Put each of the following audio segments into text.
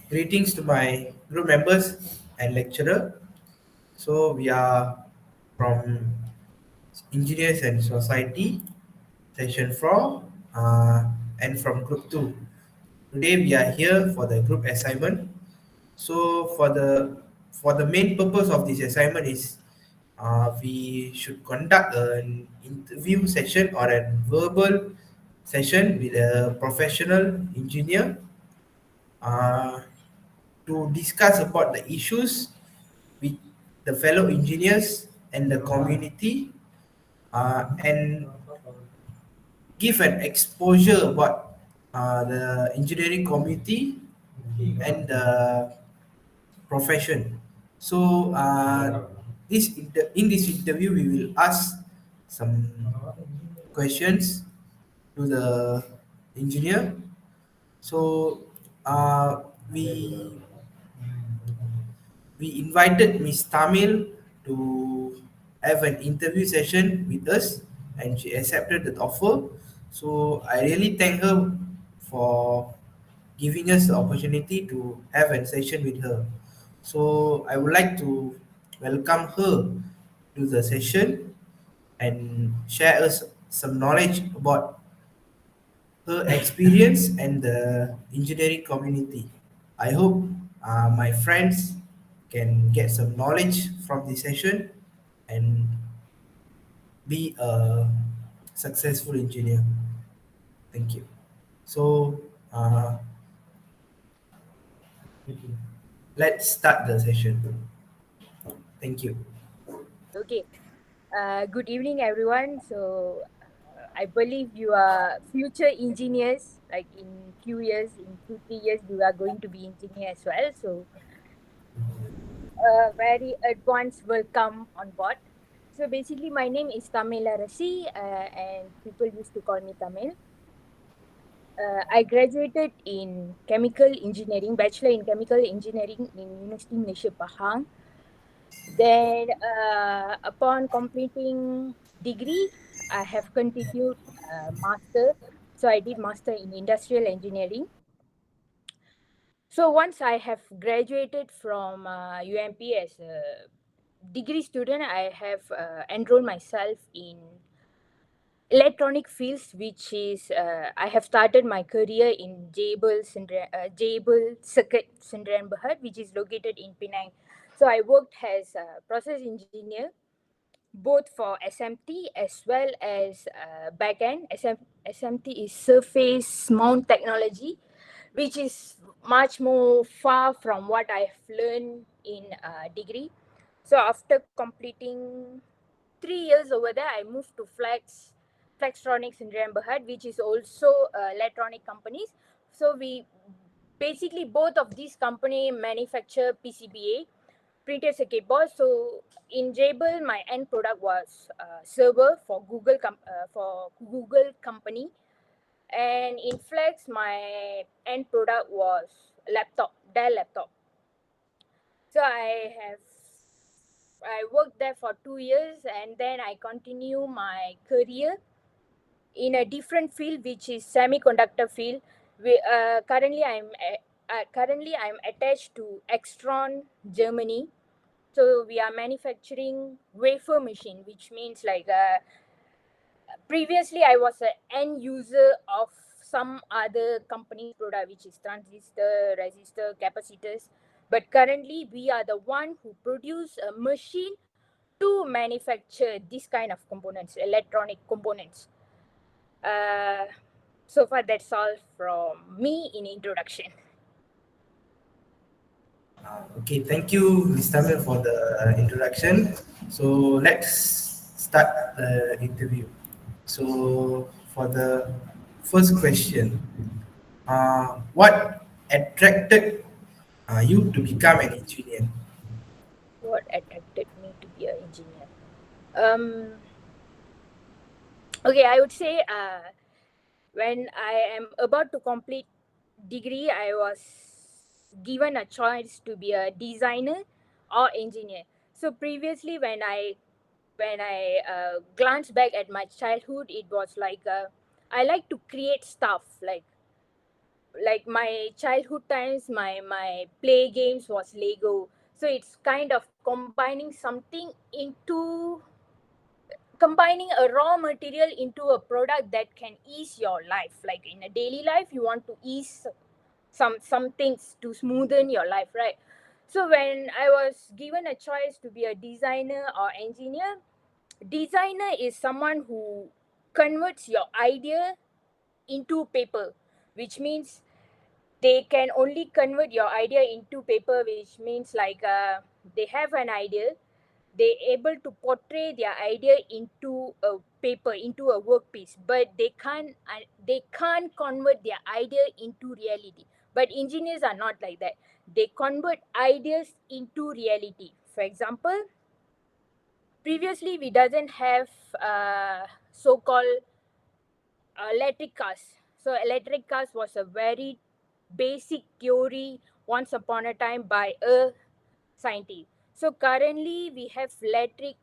Greetings to my group members and lecturer. So we are from Engineers and Society, Session 4, and from Group 2. Today we are here for the group assignment. So for the main purpose of this assignment is we should conduct an interview session or a verbal session with a professional engineer uh, to discuss about the issues with the fellow engineers and the community and give an exposure about the engineering community and the profession. So in this interview we will ask some questions to the engineer. So uh, we we invited Miss Tamil to have an interview session with us, and she accepted the offer. So I really thank her for giving us the opportunity to have a session with her. So I would like to welcome her to the session and share us some knowledge about her experience and the engineering community. I hope my friends can get some knowledge from this session and be a successful engineer. Thank you. So let's start the session. Thank you. Okay. Good evening, everyone. So, I believe you are future engineers. Like in few years, in 2 3 years, you are going to be engineer as well. So, very advanced welcome on board. So basically, my name is Tamila Rasi, and people used to call me Tamil. I graduated in chemical engineering, bachelor in chemical engineering in University Malaysia Pahang. Then, upon completing degree, I have continued master. So I did master in industrial engineering. So once I have graduated from UMP as a degree student, I have enrolled myself in electronic fields, which is I have started my career in Jabil Circuit Sdn Bhd, which is located in Penang. So I worked as a process engineer both for SMT as well as backend. SMT is surface mount technology, which is much more far from what I've learned in degree. So after completing 3 years over there, I moved to Flextronics in Remberhad, which is also electronic companies. So we basically both of these company manufacture PCBA, printed circuit board. So in Jabil, my end product was server for Google company, and in Flex, my end product was laptop, Dell laptop. So I worked there for 2 years, and then I continue my career in a different field, which is semiconductor field. Currently I'm attached to Extron Germany. So we are manufacturing wafer machine, which means like previously I was an end user of some other company's product, which is transistor, resistor, capacitors. But currently we are the one who produce a machine to manufacture this kind of components, electronic components. Uh, so far that's all from me in introduction. Okay, thank you, Ms. Tamil, for the introduction. So let's start the interview. So for the first question, what attracted you to become an engineer? What attracted me to be an engineer? Um, okay, I would say when I am about to complete degree, I was given a choice to be a designer or engineer. So previously, when I glance back at my childhood, it was like I like to create stuff. Like like my childhood times, my play games was Lego. So it's kind of combining a raw material into a product that can ease your life. Like in a daily life, you want to ease some things to smoothen your life, right? So when I was given a choice to be a designer or engineer, designer is someone who converts your idea into paper, which means they can only convert your idea into paper, which means like they have an idea, they able to portray their idea into a paper, into a workpiece, but they can't convert their idea into reality. But engineers are not like that. They convert ideas into reality. For example, previously we doesn't have so-called electric cars. So electric cars was a very basic theory once upon a time by a scientist. So currently we have electric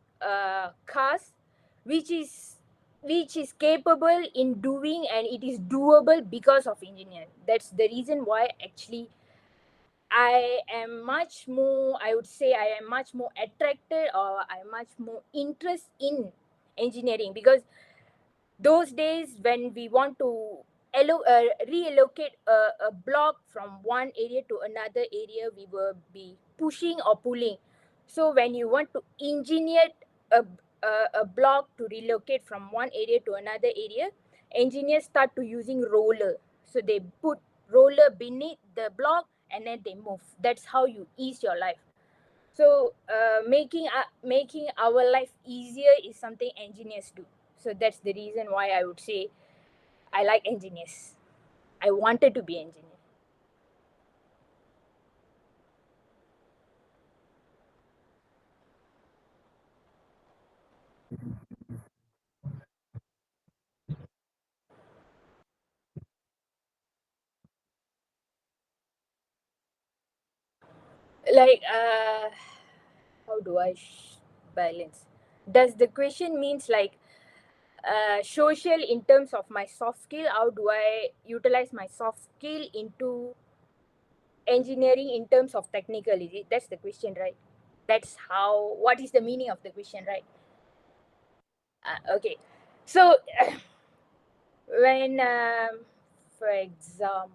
cars, which is which is capable in doing, and it is doable because of engineering. That's the reason why actually I would say I am much more attracted, or I'm much more interested in engineering, because those days when we want to reallocate a block from one area to another area, we will be pushing or pulling. So when you want to engineer a, a block to relocate from one area to another area, engineers start to using roller. So they put roller beneath the block and then they move. That's how you ease your life. So making our life easier is something engineers do. So that's the reason why I would say I like engineers. I wanted to be engineer. Like how do I balance? Does the question means like social in terms of my soft skill? How do I utilize my soft skill into engineering in terms of technical? Is it? That's the question, right? That's how. What is the meaning of the question, right? Okay. So when for example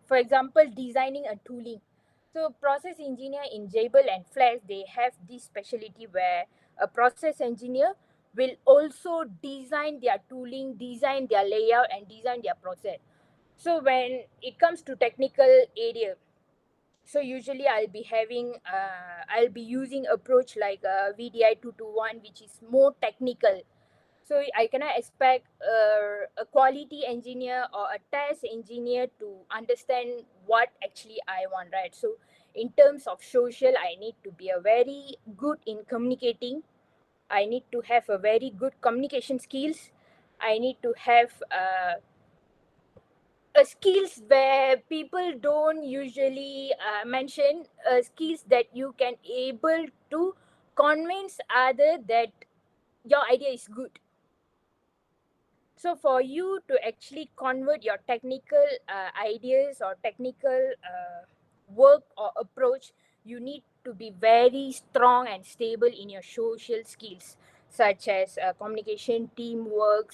for example designing a tooling, so process engineer in Jabil and Flash, they have this specialty where a process engineer will also design their tooling, design their layout, and design their process. So when it comes to technical area, so usually I'll be using approach like VDI 221, which is more technical. So I cannot expect a quality engineer or a test engineer to understand what actually I want, right? So in terms of social, I need to be a very good in communicating. I need to have a very good communication skills. I need to have skills where people don't usually mention, skills that you can able to convince other that your idea is good. So for you to actually convert your technical ideas or technical work or approach, you need to be very strong and stable in your social skills, such as communication, teamwork,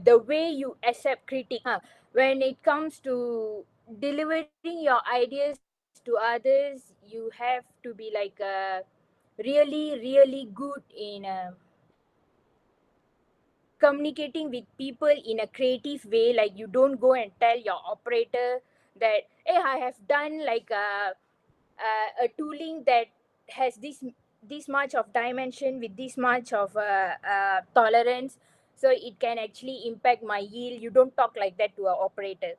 the way you accept critique. When it comes to delivering your ideas to others, you have to be like really good in communicating with people in a creative way. Like you don't go and tell your operator that, hey, I have done like a tooling that has this much of dimension with this much of tolerance, so it can actually impact my yield. You don't talk like that to an operator,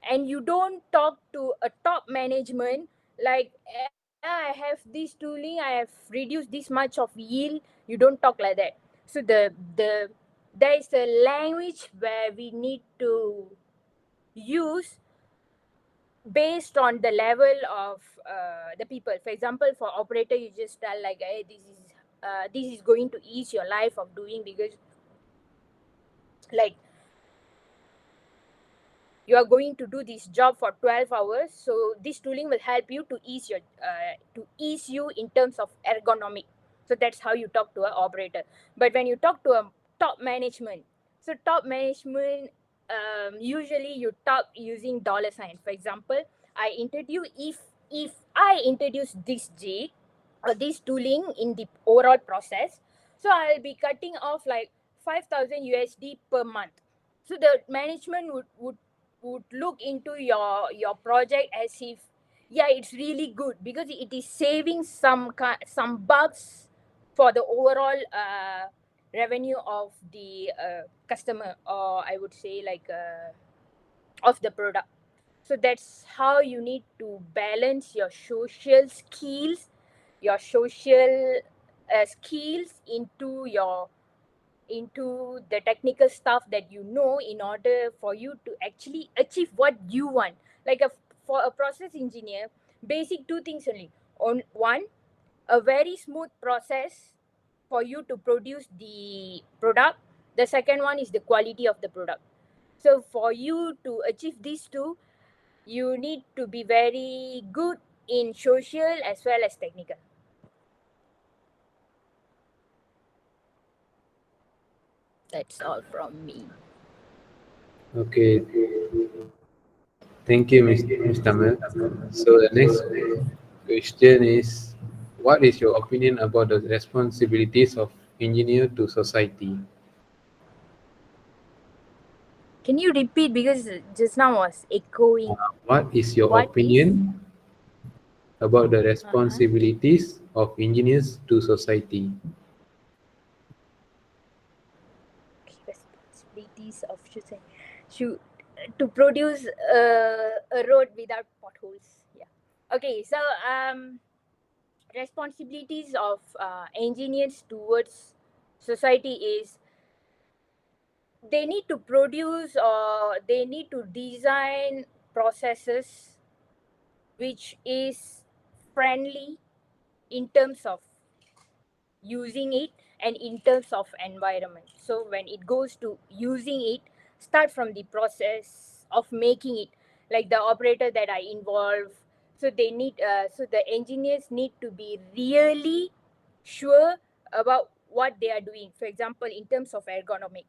and you don't talk to a top management like, I have this tooling, I have reduced this much of yield. You don't talk like that. So there is a language where we need to use based on the level of the people. For example, for operator, you just tell like, hey, this is going to ease your life of doing, because like you are going to do this job for 12 hours. So this tooling will help you to ease you in terms of ergonomic. So that's how you talk to an operator. But when you talk to a top management, so top management, usually you talk using dollar sign. For example, if I introduce this G or this tooling in the overall process, so I'll be cutting off like 5,000 USD per month. So the management would look into your project as if, yeah, it's really good because it is saving some bucks for the overall revenue of the customer, or I would say like of the product. So that's how you need to balance your social skills, your social skills into the technical stuff that you know, in order for you to actually achieve what you want. Like for a process engineer, basic two things only. On one, a very smooth process for you to produce the product. The second one is the quality of the product. So for you to achieve these two, you need to be very good in social as well as technical. That's all from me. Okay. Thank you, Ms. Tamil. So the next question is, what is your opinion about the responsibilities of engineer to society? Can you repeat, because just now was echoing? What is your What opinion about the responsibilities of engineers to society? Responsibilities of should to produce a road without potholes. Yeah. Okay. So responsibilities of engineers towards society is, they need to produce or they need to design processes which is friendly in terms of using it and in terms of environment. So when it goes to using it, start from the process of making it, like the operator that I involve. So they need so the engineers need to be really sure about what they are doing. For example, in terms of ergonomic,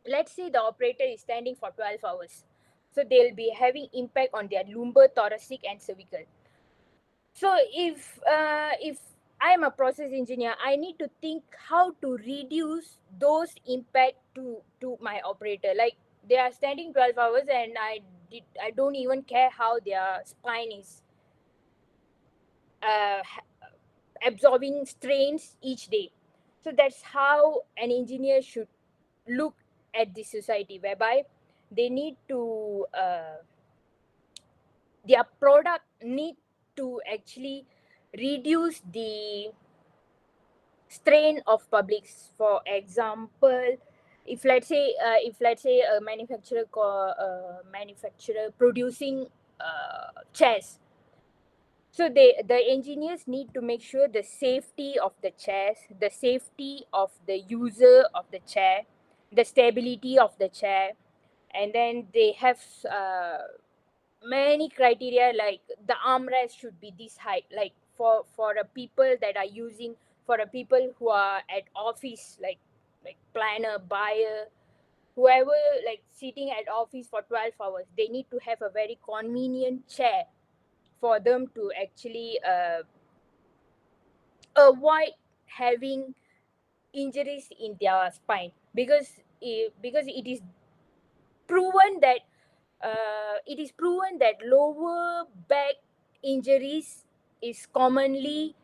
let's say the operator is standing for 12 hours, so they'll be having impact on their lumbar, thoracic and cervical. So if I'm a process engineer, I need to think how to reduce those impact to my operator. Like, they are standing 12 hours and I don't even care how their spine is uh, absorbing strains each day. So that's how an engineer should look at the society, whereby they need to their product need to actually reduce the strain of publics. For example, if let's say a manufacturer producing chairs, so the engineers need to make sure the safety of the chairs, the safety of the user of the chair, the stability of the chair, and then they have many criteria, like the armrest should be this height, like for the people that are using, for the people who are at office, like planner, buyer, whoever, like sitting at office for 12 hours, they need to have a very convenient chair for them to actually avoid having injuries in their spine, because proven that it is proven that lower back injuries is commonly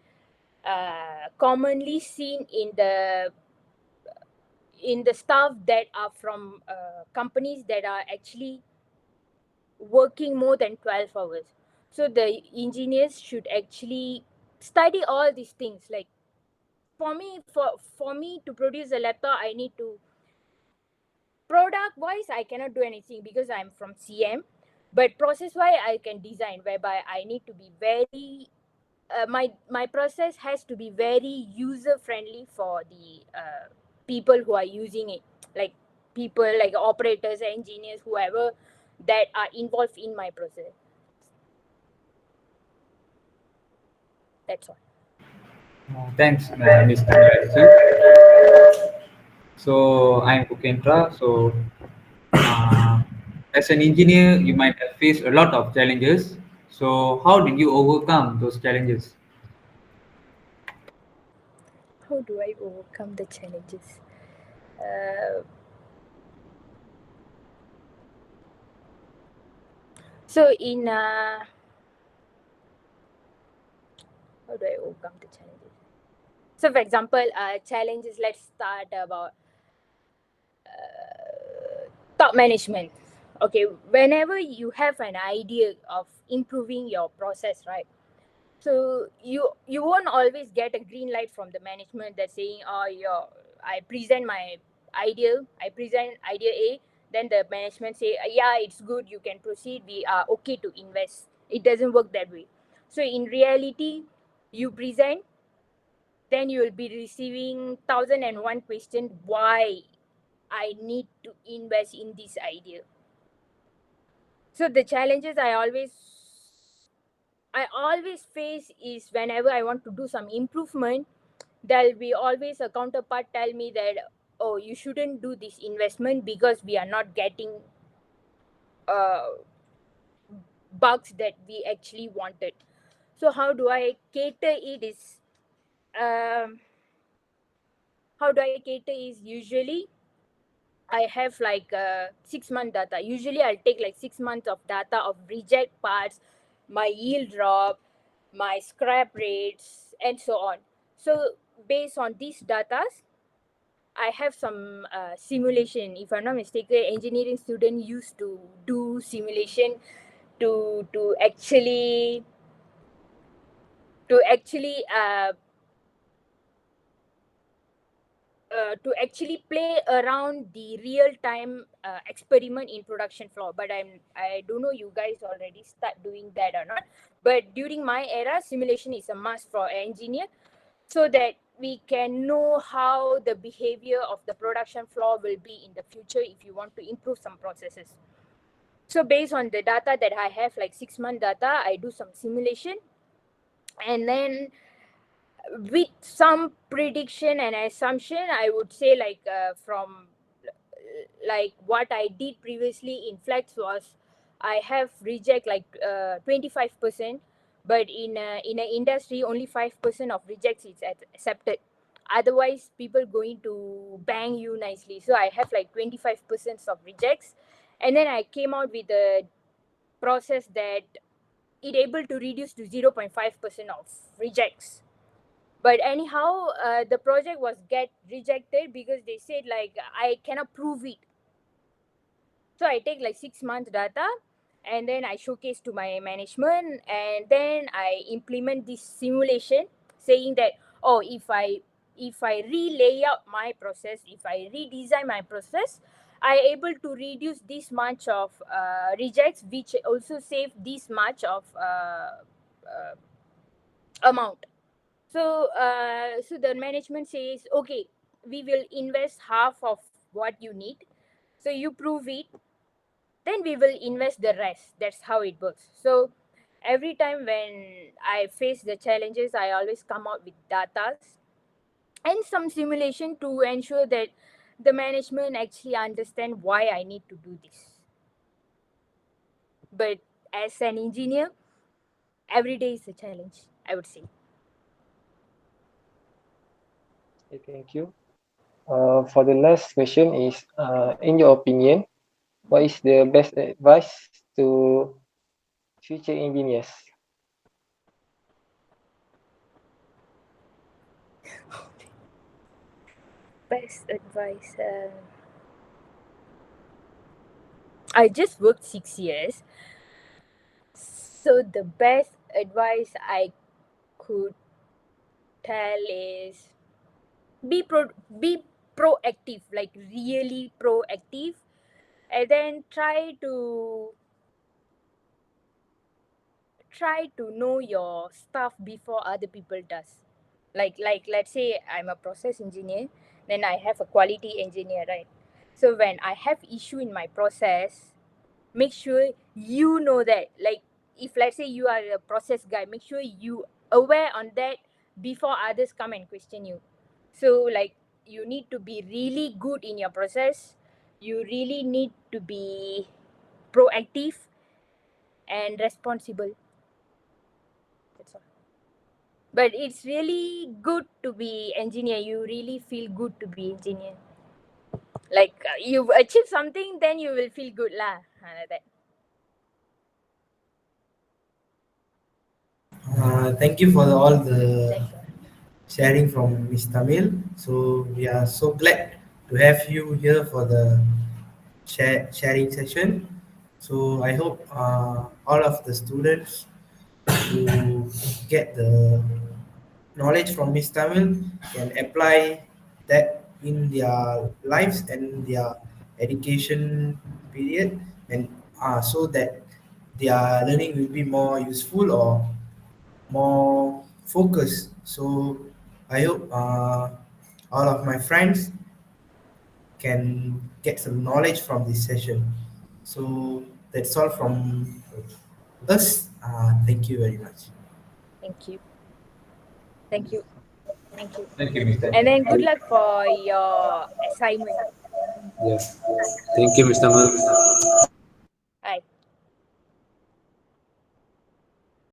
seen in the staff that are from companies that are actually working more than 12 hours. So the engineers should actually study all these things. Like, for me to produce a laptop, I need to, product wise I cannot do anything because I'm from CM, but process wise I can design, whereby I need to be very my process has to be very user friendly for the people who are using it, like people like operators, engineers, whoever that are involved in my process. That's all. Thanks, Mr. Narasi. So I'm Pukendra. So as an engineer, you might have faced a lot of challenges. So how did you overcome those challenges? How do I overcome the challenges? Uh, so in how do I overcome the challenges? So for example, challenges. Let's start about top management. Okay, whenever you have an idea of improving your process, right? So you won't always get a green light from the management that's saying, oh, I present my idea, I present idea A, then the management say, yeah, it's good, you can proceed, we are okay to invest. It doesn't work that way. So in reality, you present, then you will be receiving 1001 question why I need to invest in this idea. So the challenges I always face is whenever I want to do some improvement, there'll be always a counterpart tell me that, oh, you shouldn't do this investment because we are not getting uh, bugs that we actually wanted. So how do I cater it is how do I cater is usually I have like 6 month data. Usually I'll take like 6 months of data of reject parts, my yield drop, my scrap rates, and so on. So based on these data, I have some simulation. If I'm not mistaken, engineering student used to do simulation to actually to actually uh, to actually play around the real time experiment in production floor. But I don't know you guys already start doing that or not. But during my era, simulation is a must for an engineer, so that we can know how the behavior of the production floor will be in the future if you want to improve some processes. So based on the data that I have, like 6 month data, I do some simulation, and then with some prediction and assumption, I would say like from like what I did previously in Flex was I have reject like 25%, but in an industry only 5% of rejects is accepted. Otherwise, people going to bang you nicely. So I have like 25% of rejects, and then I came out with a process that it able to reduce to 0.5% of rejects. But anyhow, the project was get rejected because they said like I cannot prove it. So I take like 6 months data, and then I showcase to my management, and then I implement this simulation saying that, oh, if I relay out my process, if I redesign my process, I able to reduce this much of rejects, which also save this much of amount. So the management says, okay, we will invest half of what you need. So you prove it, then we will invest the rest. That's how it works. So every time when I face the challenges, I always come out with data and some simulation to ensure that the management actually understand why I need to do this. But as an engineer, every day is a challenge, I would say. Okay, thank you. For the last question is, in your opinion, what is the best advice to future engineers? Best advice. I just worked 6 years. So the best advice I could tell is be proactive, like really proactive, and then try to know your stuff before other people does. Like let's say I'm a process engineer, then I have a quality engineer, right? So when I have issue in my process, make sure you know that. Like if let's say you are a process guy, make sure you aware on that before others come and question you. So like you need to be really good in your process. You really need to be proactive and responsible. That's all. But it's really good to be engineer. You really feel good to be engineer. Like you've achieved something, then you will feel good lah. Like that. Thank you for all the Thank you. sharing from Miss Tamil. So we are so glad to have you here for the sharing session. So I hope all of the students who get the knowledge from Miss Tamil can apply that in their lives and their education period, and so that their learning will be more useful or more focused. So I hope all of my friends can get some knowledge from this session. So that's all from us. Thank you very much. Thank you. Thank you. Thank you. Thank you, Mr. And then good luck for your assignment. Yes. Thank you, Mr. Mal.